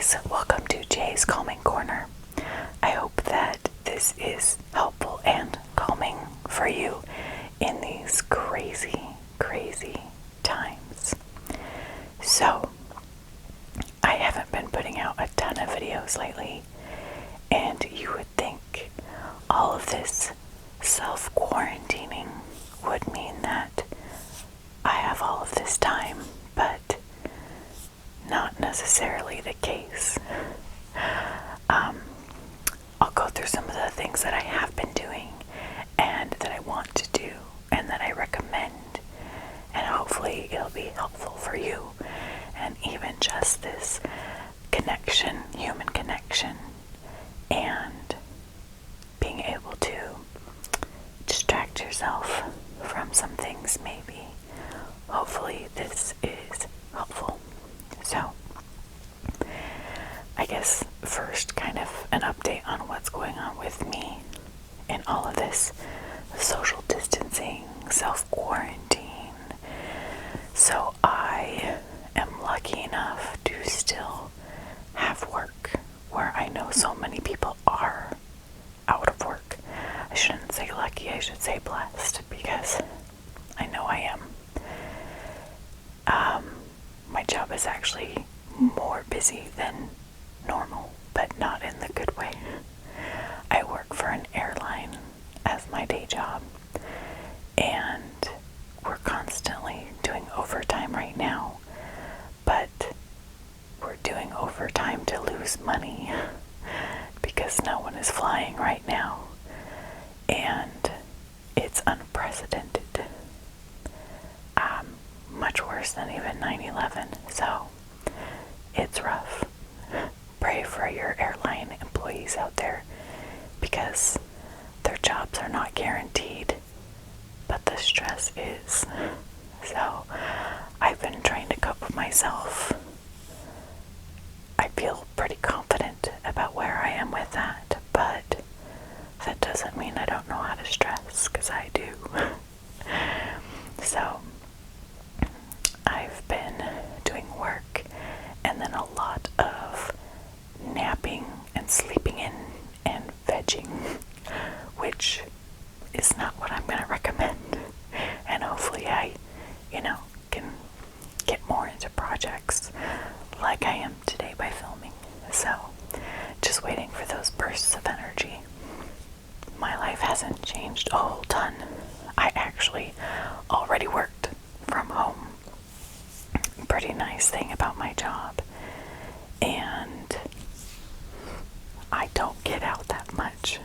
guys, welcome to Jay's Calming Corner. I hope that this is helpful and calming for you in these crazy, crazy times. So, I haven't been putting out a ton of videos lately, and you would think all of this self-quarantining would mean that I have all of this time, but not necessarily the case. I'll go through some of the things that I have been doing and that I want to do and that I recommend, and hopefully it'll be helpful for you, and even just this connection, human connection, and being able to distract yourself from some things maybe. Hopefully this is helpful. So, I guess first kind of an update on what's going on with me in all of this social distancing, self-quarantine. So I am lucky enough to still have work where I know so many people are out of work. I shouldn't say lucky, I should say blessed, because I know I am. My job is actually more busy than normal, but not in the good way. I work for an airline as my day job, and we're constantly doing overtime right now, but we're doing overtime to lose money because no one is flying right now, and it's unprecedented. Much worse than even 9/11, so it's rough. Pray for your airline employees out there, because their jobs are not guaranteed, but the stress is. So I've been trying to cope with myself. I feel pretty confident about where I am with that, but that doesn't mean I don't know how to stress, because I do. So I've been doing work and then a lot of napping and sleeping in and vegging, which is not what I'm going to recommend. And hopefully I, can get more into projects like I am today by filming. So just waiting for those bursts of energy. My life hasn't changed a whole ton. I actually already worked from home. Pretty nice thing about my job. And I don't get out that much.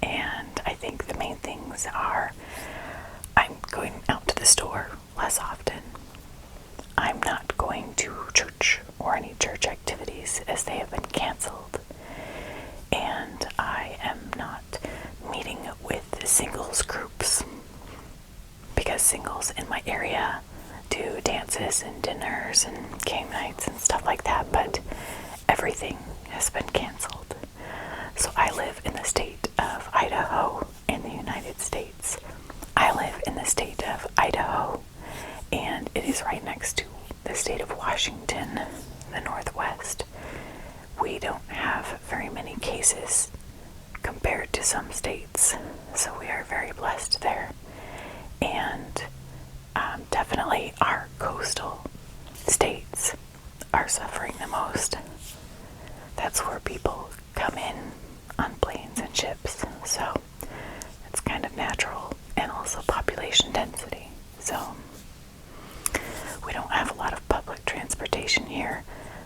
And I think the main things are I'm going out to the store less often. I'm not going to church or any church activities as they have been canceled. And I am not meeting with singles groups, because singles in my area do dances and dinners and game nights and stuff like that, but everything has been canceled. So I live in the state of Idaho in the United States. I live in the state of Idaho, and it is right next to the state of Washington, the Northwest. We don't have very many cases compared to some states, so we are very blessed there. And definitely our coastal states are suffering the most. That's where people come in on planes and ships, so it's kind of natural, and also population density. So we don't have a lot of public transportation here,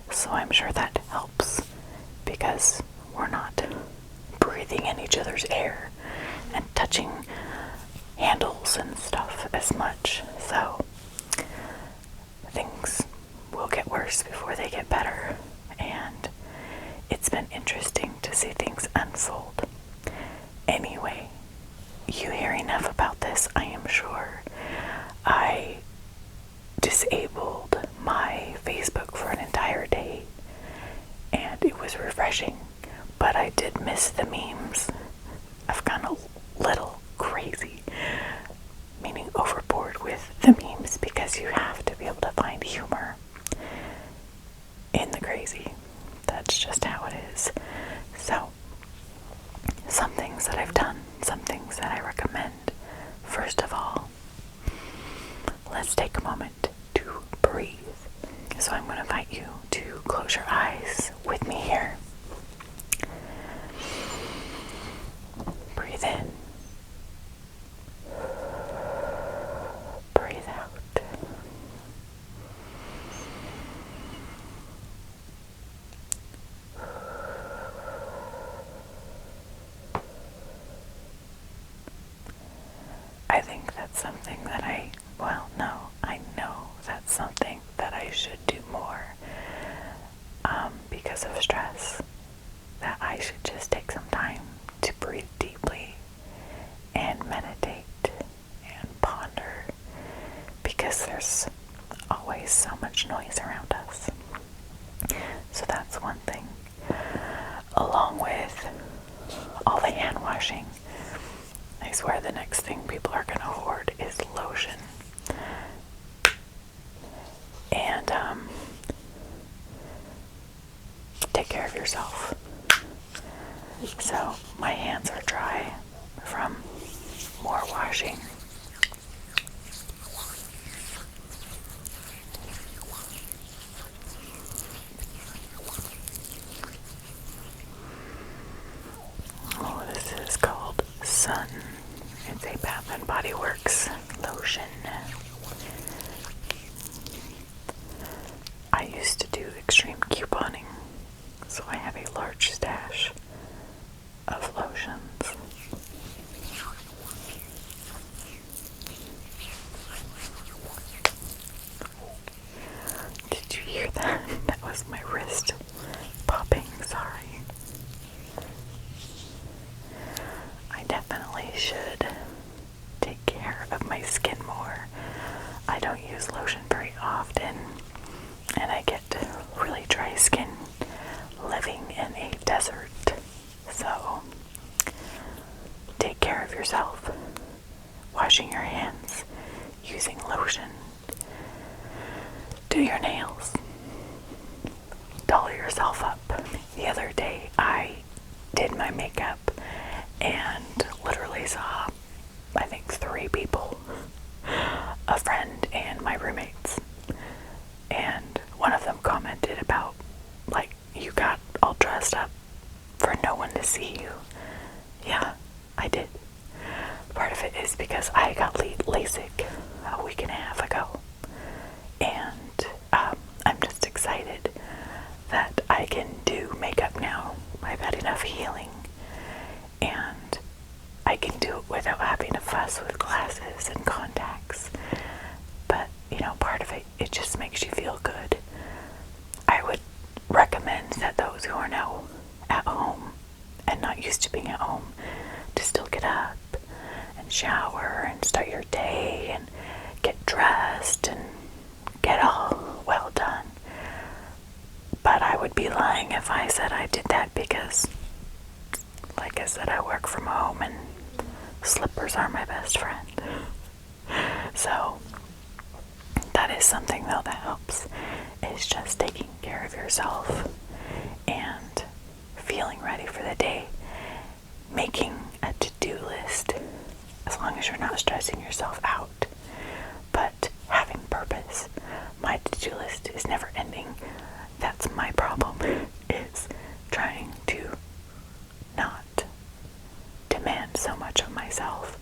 so I'm sure that helps, because we're not breathing in each other's air and touching handles and stuff as much. So things will get worse before they get better, and it's been interesting to see things unfold. Anyway, you hear enough about this, I am sure. I disabled my Facebook for an entire day, and it was refreshing, but I did miss the memes. I've gone a little crazy, meaning overboard with the memes, because you have to be able to find humor in the crazy. that's just how it is. So, some things that I've done, some things that I recommend. First of all, let's take a moment to breathe. So I'm going to invite you to close your eyes with me here. Breathe in. Breathe out. I think that's something that I know that's something that I should do more because of stress, that I should just take some time to breathe deeply and meditate and ponder, because there's always so much noise around us. So that's one thing. Along with all the hand washing, I swear the next thing people are going to hoard is lotion. And take care of yourself. So my hands are dry from more washing. Oh, this is called Sun. It's a Bath and Body Works lotion. I used to do extreme couponing, so I have a large stash of lotions. Did you hear that? That was my wrist popping, sorry. I definitely should take care of my skin more. I don't use lotion very often, and I get really dry skin living in a desert. So, take care of yourself. Washing your hands, using lotion. Do your nails. Doll yourself up. The other day, I did my makeup and literally saw, I think, 3 people. A friend and my roommates. And one of them commented about, like, you got all dressed up for no one to see you. Yeah, I did. Part of it is because I got LASIK a week and a half ago. And I'm just excited that I can do makeup now. I've had enough healing. And I can do it without having to fuss with glasses and contacts. But, part of it, it just makes you feel good. I would recommend that those who are now at home and not used to being at home to still get up and shower and start your day and get dressed and get all well done. But I would be lying if I said I did that, because, like I said, I work from home and slippers are my best friend. So that is something, though, that helps, is just taking care of yourself and feeling ready for the day. Making a to-do list, as long as you're not stressing yourself out, but having purpose. My to-do list is never ending. That's my problem, is trying to not demand so much of myself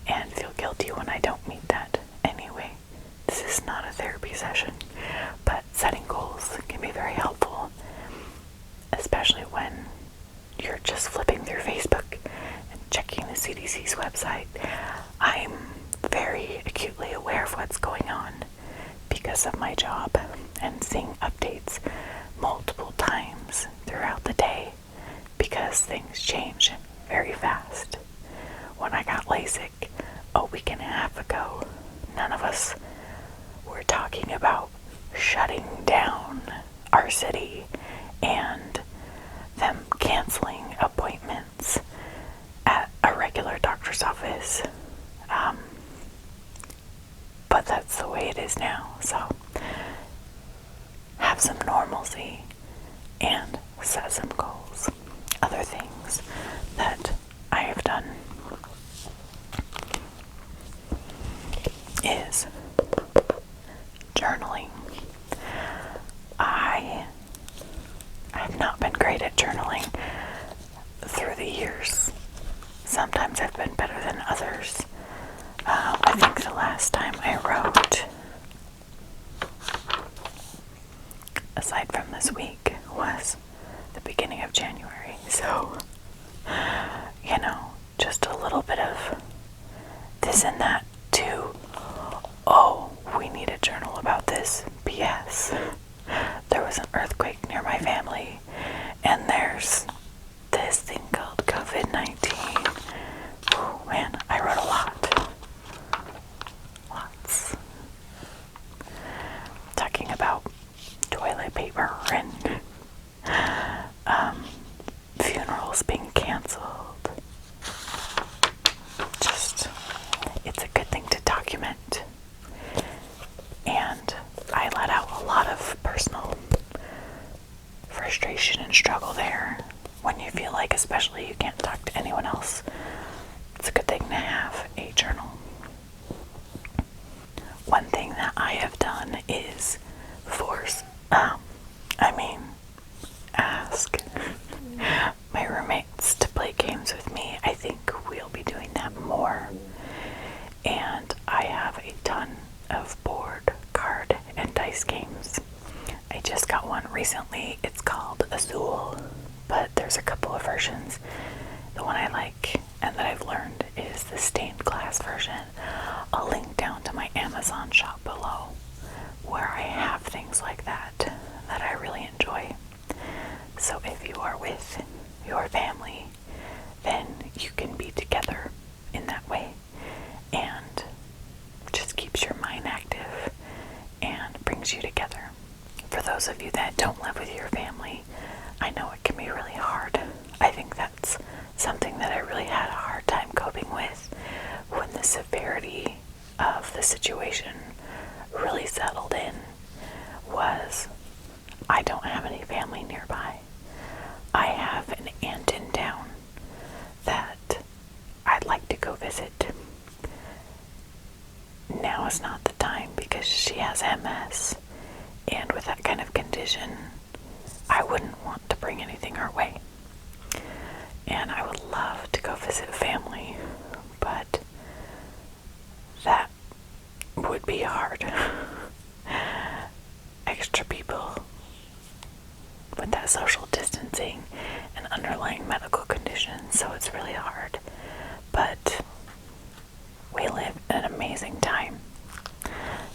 and feel guilty when I don't meet that. Anyway, this is not a therapy session, but setting goals can be very helpful, especially when you're just flipping through Facebook and checking the CDC's website. I'm very acutely aware of what's going on because of my job and seeing updates multiple times throughout the day, because things change very fast. When I got LASIK a week and a half ago, none of us were talking about shutting down our city and them canceling appointments at a regular doctor's office. But that's the way it is now. So have some normalcy and set some goals. Other things that I have done is journaling. I have not been great at journaling through the years. Sometimes I've been better than others. I think the last time I wrote, aside from this week, was the beginning of January. So, just a little bit of this and that too. Oh, we need a journal about this. P.S. There was an earthquake near my family, and there's this thing called COVID-19. Oh man, I wrote a lot. Lots. Talking about toilet paper and funerals being canceled. Just, it's a good thing to document. And I let out a lot of personal frustration and struggle there. When you feel like, especially, you can't talk to anyone else, it's a good thing to have a journal. One thing that I have done is ask my roommates to play games with me. I think we'll be doing that more. And I have a ton of board, card, and dice games. I just got one recently. It's called Azul, but there's a couple of versions. The one I like and that I've learned is the stained glass version. I'll link down to my Amazon shop below, where I have things like that I really enjoy. So if you are with your family, then you can be together in that way, and just keeps your mind active and brings you together. For those of you that don't live with your family, I know it can be really hard. I think that's something that I really had a hard time coping with when the severity of the situation really settled in. Was I don't have any family nearby. I have an aunt in town that I'd like to go visit. Now is not the time because she has MS, and with that kind of condition, I wouldn't want to bring anything her way. And I would love to go visit family, but that would be hard. Extra people with that social distancing and underlying medical conditions, so it's really hard. But we live in an amazing time.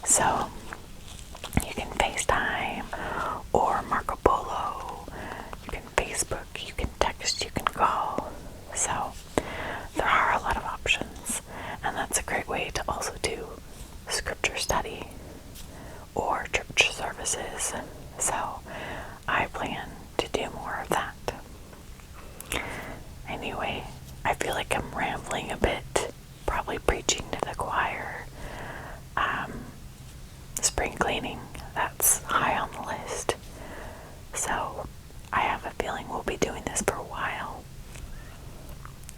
So you can FaceTime or Marco Polo, you can Facebook, you can text, you can call. So there are a lot of options, and that's a great way to also do scripture study or church services. So I plan to do more of that. Anyway, I feel like I'm rambling a bit, probably preaching to the choir. Spring cleaning, that's high on the list. So I have a feeling we'll be doing this for a while.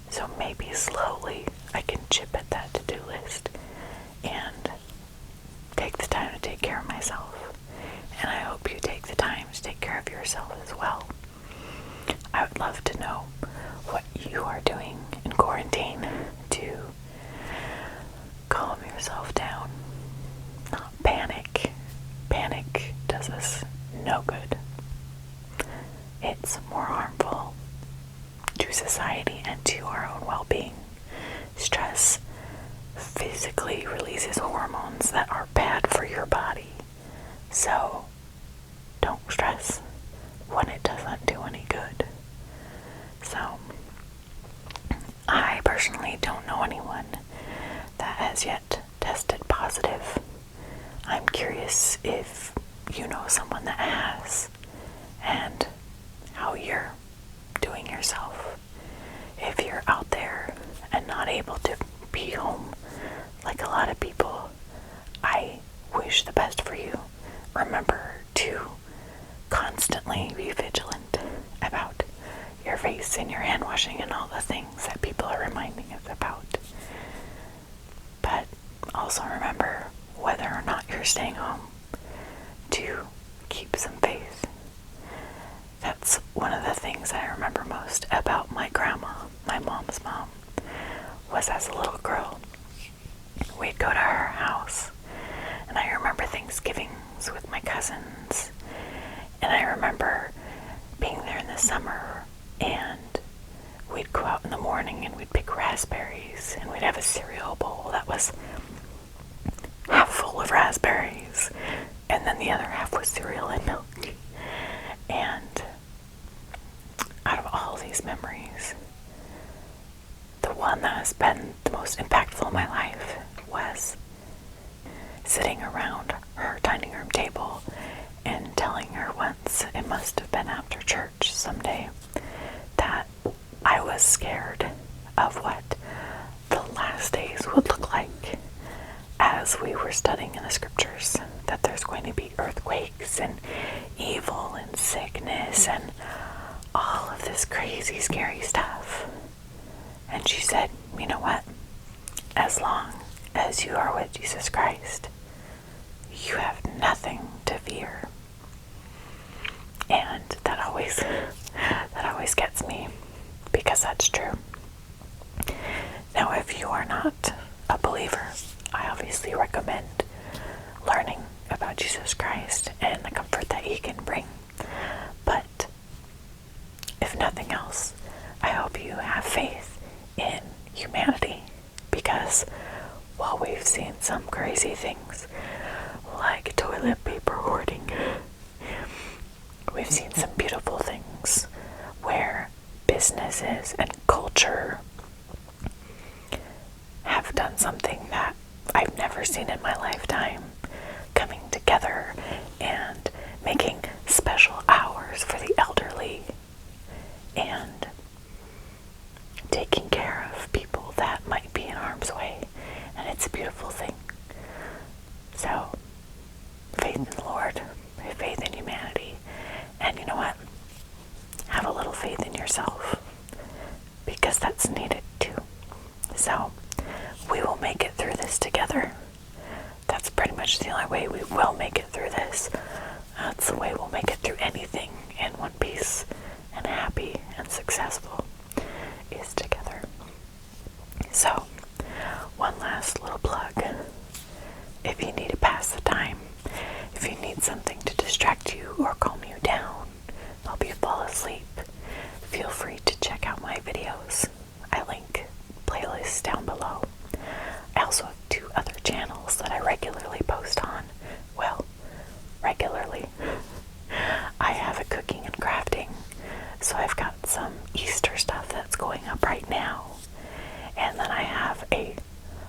So maybe slowly I can chip at that to-do list and take the time to take care of myself. And I hope you take the time to take care of yourself as well. I would love to know what you are doing in quarantine to calm yourself down. Not panic. Panic does us no good. It's more harmful to society and to our own well-being. Stress physically releases hormones that are bad for your body. So don't stress when it doesn't do any good. So I personally don't know anyone that has yet tested positive. I'm curious if you know someone that has, and how you're doing yourself. If you're out there and not able to be home like a lot of people, I wish the best for you. Remember to constantly be vigilant. I face and your hand washing and all the things that people are reminding us about. But also remember, whether or not you're staying home, to keep some faith. That's one of the things I remember most about my grandma, my mom's mom, was as a little girl, we'd go to her house, and I remember Thanksgivings with my cousins, and I remember being there in the summer, and we'd go out in the morning and we'd pick raspberries, and we'd have a cereal bowl that was half full of raspberries, and then the other half was cereal and milk. And out of all these memories, the one that has been the most impactful in my life was sitting around her dining room table and telling her once, it must have been after church someday, that I was scared of what the last days would look like, as we were studying in the scriptures, that there's going to be earthquakes and evil and sickness and all of this crazy, scary stuff. And she said, you know what? As long as you are with Jesus Christ, you have nothing to fear. And that always gets me, because that's true. Now, if you are not a believer, I obviously recommend learning about Jesus Christ and the comfort that he can bring. But if nothing else, I hope you have faith in humanity, because while we've seen some crazy things like toilet paper hoarding, we've seen some beautiful things where businesses and culture have done something that I've never seen in my lifetime, coming together and making special hours for the elderly and taking care of people that might be in harm's way. And it's a beautiful thing. So, faith in the Lord, faith in humanity, and you know what? Have a little faith in yourself, because that's needed too. So, we will make it through this together. That's pretty much the only way we will make it through this. That's the way we'll make it through anything in one piece and happy and successful, is together. So, one last little plug. If you need to pass the time, if you need something to distract you or calm you down, help you fall asleep, feel free to check out my videos. I link playlists down below. I also have 2 other channels that I regularly post on. Well, regularly. I have a cooking and crafting, so I've got some Easter stuff that's going up right now. And then I have a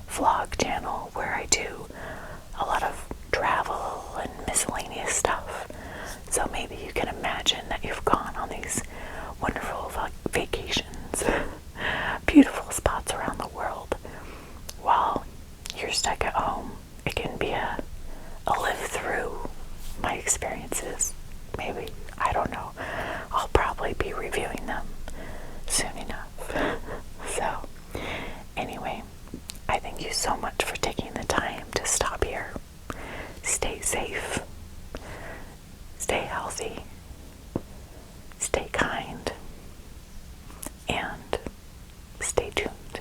vlog channel where I do a lot of travel and miscellaneous stuff. So maybe you can imagine that you've gone on these wonderful vacations, beautiful spots around the world. While you're stuck at home, it can be a live through my experiences. Maybe, I don't know. I'll probably be reviewing them soon enough. So, anyway, I thank you so much for taking the time to stop here. Stay safe. Stay healthy. Stay kind. And stay tuned.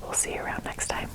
We'll see you around next time.